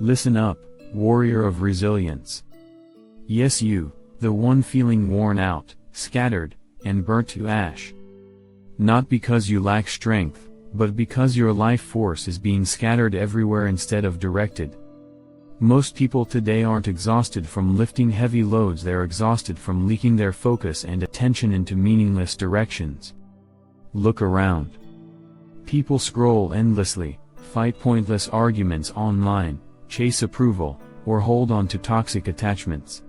Listen up, warrior of resilience. Yes, you, the one feeling worn out, scattered, and burnt to ash. Not because you lack strength, but because your life force is being scattered everywhere instead of directed. Most people today aren't exhausted from lifting heavy loads, they're exhausted from leaking their focus and attention into meaningless directions. Look around. People scroll endlessly, fight pointless arguments online, chase approval, or hold on to toxic attachments.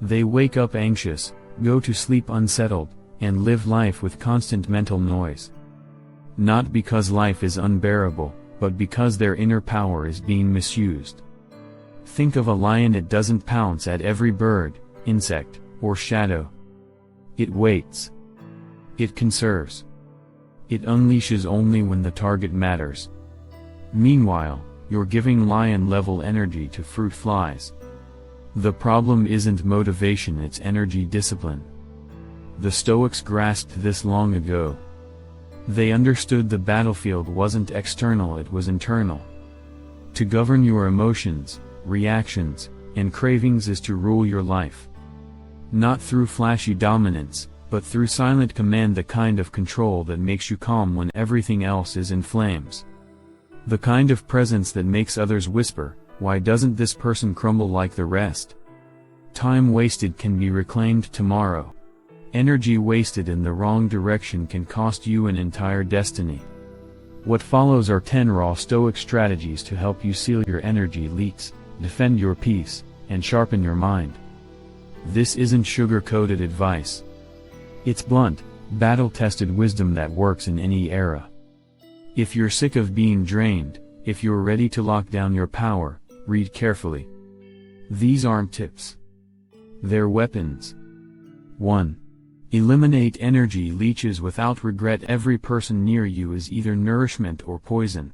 They wake up anxious, go to sleep unsettled, and live life with constant mental noise. Not because life is unbearable, but because their inner power is being misused. Think of a lion. It doesn't pounce at every bird, insect, or shadow. It waits. It conserves. It unleashes only when the target matters. Meanwhile, you're giving lion-level energy to fruit flies. The problem isn't motivation, it's energy discipline. The Stoics grasped this long ago. They understood the battlefield wasn't external, it was internal. To govern your emotions, reactions, and cravings is to rule your life. Not through flashy dominance, but through silent command, the kind of control that makes you calm when everything else is in flames. The kind of presence that makes others whisper, "Why doesn't this person crumble like the rest?" Time wasted can be reclaimed tomorrow. Energy wasted in the wrong direction can cost you an entire destiny. What follows are 10 raw Stoic strategies to help you seal your energy leaks, defend your peace, and sharpen your mind. This isn't sugar-coated advice. It's blunt, battle-tested wisdom that works in any era. If you're sick of being drained, if you're ready to lock down your power, read carefully. These aren't tips. They're weapons. 1. Eliminate energy leeches without regret. Every person near you is either nourishment or poison.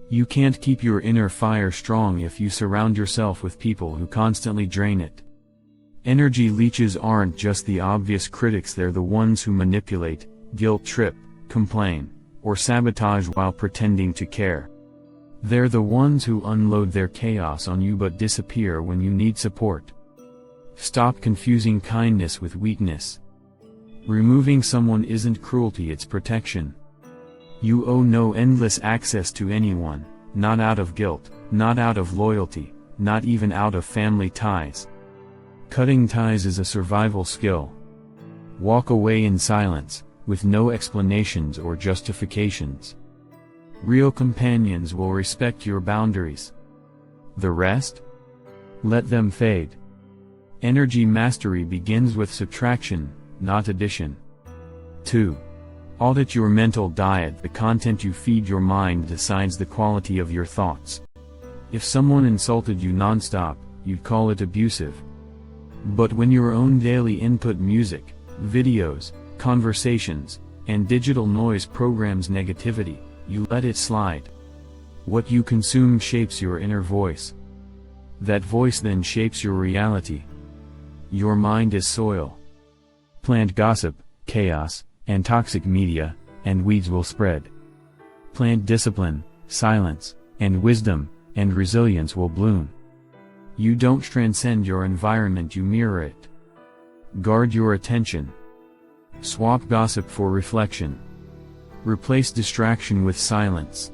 You can't keep your inner fire strong if you surround yourself with people who constantly drain it. Energy leeches aren't just the obvious critics, they're the ones who manipulate, guilt trip, complain, or sabotage while pretending to care. They're the ones who unload their chaos on you but disappear when you need support. Stop confusing kindness with weakness. Removing someone isn't cruelty, it's protection. You owe no endless access to anyone, not out of guilt, not out of loyalty, not even out of family ties. Cutting ties is a survival skill. Walk away in silence, with no explanations or justifications. Real companions will respect your boundaries. The rest? Let them fade. Energy mastery begins with subtraction, not addition. 2. Audit your mental diet. The content you feed your mind decides the quality of your thoughts. If someone insulted you nonstop, you'd call it abusive. But when your own daily input, music, videos, conversations, and digital noise programs negativity, you let it slide. What you consume shapes your inner voice. That voice then shapes your reality. Your mind is soil. Plant gossip, chaos, and toxic media, and weeds will spread. Plant discipline, silence, and wisdom, and resilience will bloom. You don't transcend your environment, you mirror it. Guard your attention. Swap gossip for reflection. Replace distraction with silence.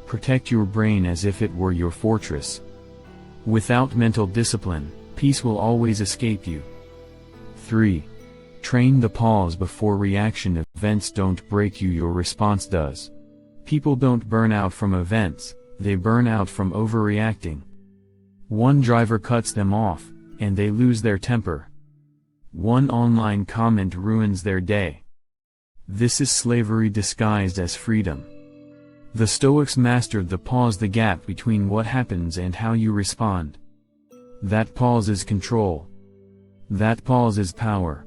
Protect your brain as if it were your fortress. Without mental discipline, peace will always escape you. 3. Train the pause before reaction. Events don't break you, your response does. People don't burn out from events, they burn out from overreacting. One driver cuts them off, and they lose their temper. One online comment ruins their day. This is slavery disguised as freedom. The Stoics mastered the pause, the gap between what happens and how you respond. That pause is control. That pause is power.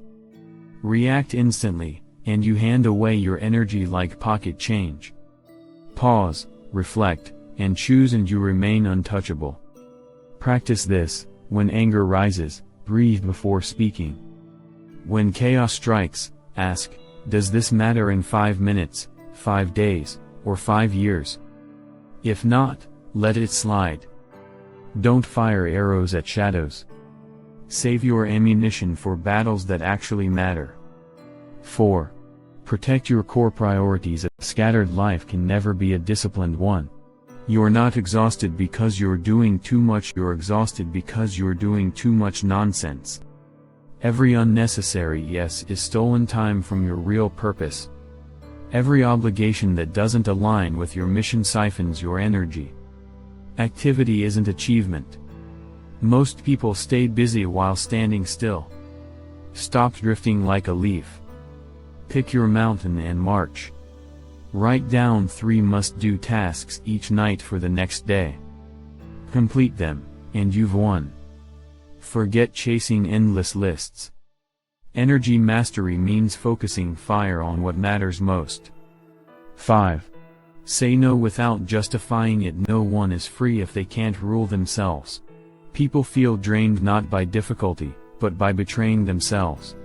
React instantly, and you hand away your energy like pocket change. Pause, reflect, and choose, and you remain untouchable. Practice this. When anger rises, breathe before speaking. When chaos strikes, ask, does this matter in 5 minutes, 5 days, or 5 years? If not, let it slide. Don't fire arrows at shadows. Save your ammunition for battles that actually matter. 4. Protect your core priorities. A scattered life can never be a disciplined one. You're not exhausted because you're doing too much, you're exhausted because you're doing too much nonsense. Every unnecessary yes is stolen time from your real purpose. Every obligation that doesn't align with your mission siphons your energy. Activity isn't achievement. Most people stay busy while standing still. Stop drifting like a leaf. Pick your mountain and march. Write down 3 must-do tasks each night for the next day. Complete them, and you've won. Forget chasing endless lists. Energy mastery means focusing fire on what matters most. 5. Say no without justifying it. No one is free if they can't rule themselves. People feel drained not by difficulty, but by betraying themselves.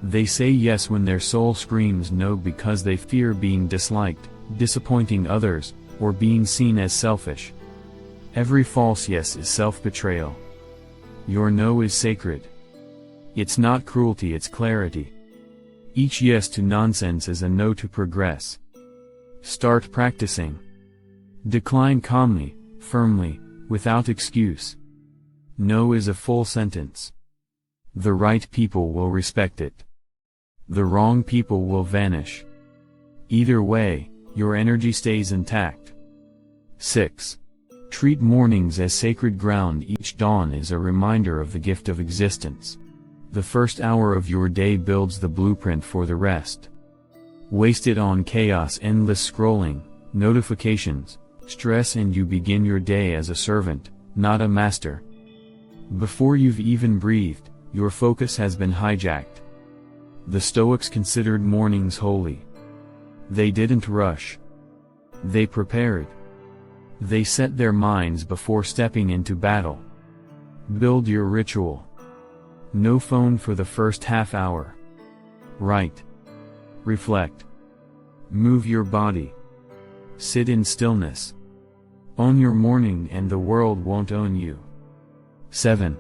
They say yes when their soul screams no because they fear being disliked, disappointing others, or being seen as selfish. Every false yes is self-betrayal. Your no is sacred. It's not cruelty, it's clarity. Each yes to nonsense is a no to progress. Start practicing. Decline calmly, firmly, without excuse. No is a full sentence. The right people will respect it. The wrong people will vanish. Either way, your energy stays intact. 6. Treat mornings as sacred ground. Each dawn is a reminder of the gift of existence. The first hour of your day builds the blueprint for the rest. Waste it on chaos, endless scrolling, notifications, stress, and you begin your day as a servant, not a master. Before you've even breathed, your focus has been hijacked. The Stoics considered mornings holy. They didn't rush. They prepared. They set their minds before stepping into battle. Build your ritual. No phone for the first half hour. Write. Reflect. Move your body. Sit in stillness. Own your morning and the world won't own you. 7.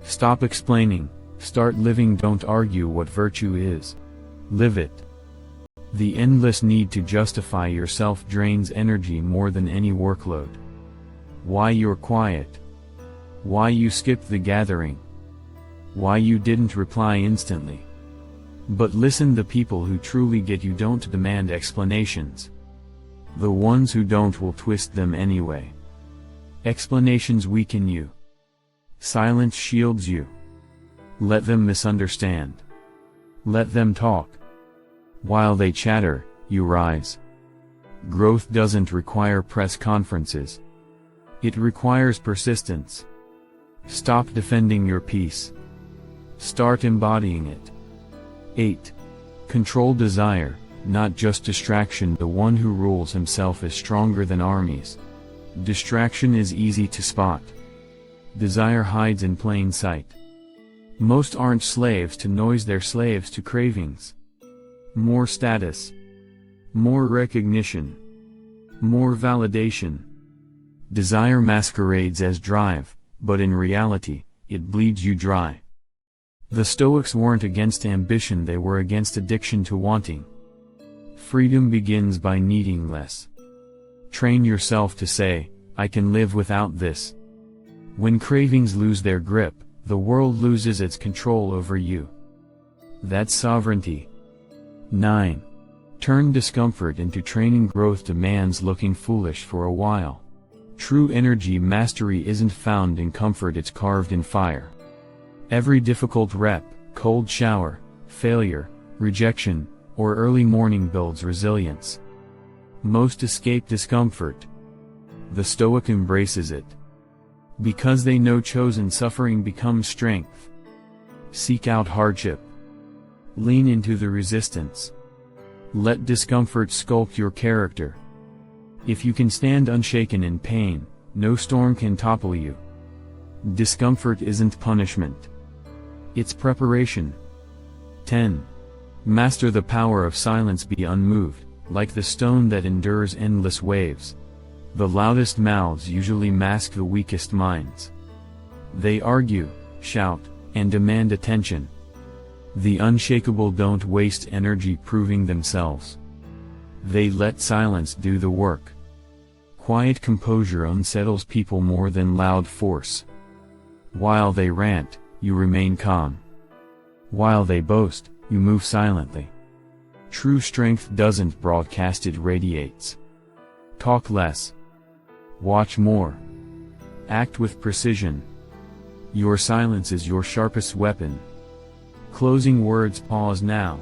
Stop explaining. Start living. Don't argue what virtue is. Live it. The endless need to justify yourself drains energy more than any workload. Why you're quiet. Why you skipped the gathering. Why you didn't reply instantly. But listen, the people who truly get you don't demand explanations. The ones who don't will twist them anyway. Explanations weaken you. Silence shields you. Let them misunderstand. Let them talk. While they chatter, you rise. Growth doesn't require press conferences. It requires persistence. Stop defending your peace. Start embodying it. 8. Control desire, not just distraction. The one who rules himself is stronger than armies. Distraction is easy to spot. Desire hides in plain sight. Most aren't slaves to noise, they're slaves to cravings. More status. More recognition. More validation. Desire masquerades as drive, but in reality, it bleeds you dry. The Stoics weren't against ambition, they were against addiction to wanting. Freedom begins by needing less. Train yourself to say, I can live without this. When cravings lose their grip, the world loses its control over you. That's sovereignty. 9. Turn discomfort into training. Growth demands looking foolish for a while. True energy mastery isn't found in comfort, it's carved in fire. Every difficult rep, cold shower, failure, rejection, or early morning builds resilience. Most escape discomfort. The Stoic embraces it. Because they know chosen suffering becomes strength. Seek out hardship. Lean into the resistance. Let discomfort sculpt your character. If you can stand unshaken in pain, no storm can topple you. Discomfort isn't punishment. It's preparation. 10. Master the power of silence. Be unmoved, like the stone that endures endless waves. The loudest mouths usually mask the weakest minds. They argue, shout, and demand attention. The unshakable don't waste energy proving themselves. They let silence do the work. Quiet composure unsettles people more than loud force. While they rant, you remain calm. While they boast, you move silently. True strength doesn't broadcast, it radiates. Talk less. Watch more. Act with precision. Your silence is your sharpest weapon. Closing words. Pause now.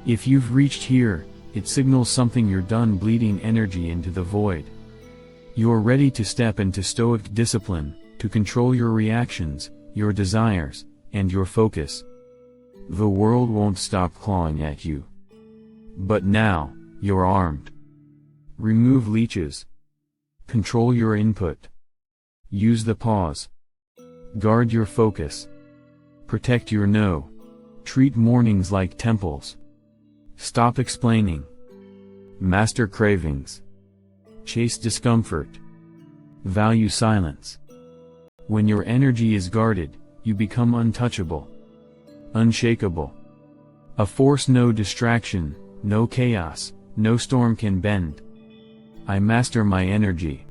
If you've reached here, it signals something. You're done bleeding energy into the void. You're ready to step into stoic discipline, to control your reactions, your desires, and your focus. The world won't stop clawing at you. But now, you're armed. Remove leeches. Control your input. Use the pause. Guard your focus. Protect your no. Treat mornings like temples. Stop explaining. Master cravings. Chase discomfort. Value silence. When your energy is guarded, you become untouchable. Unshakable. A force no distraction, no chaos, no storm can bend. I master my energy.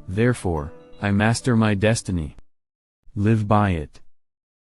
Therefore, I master my destiny. Live by it.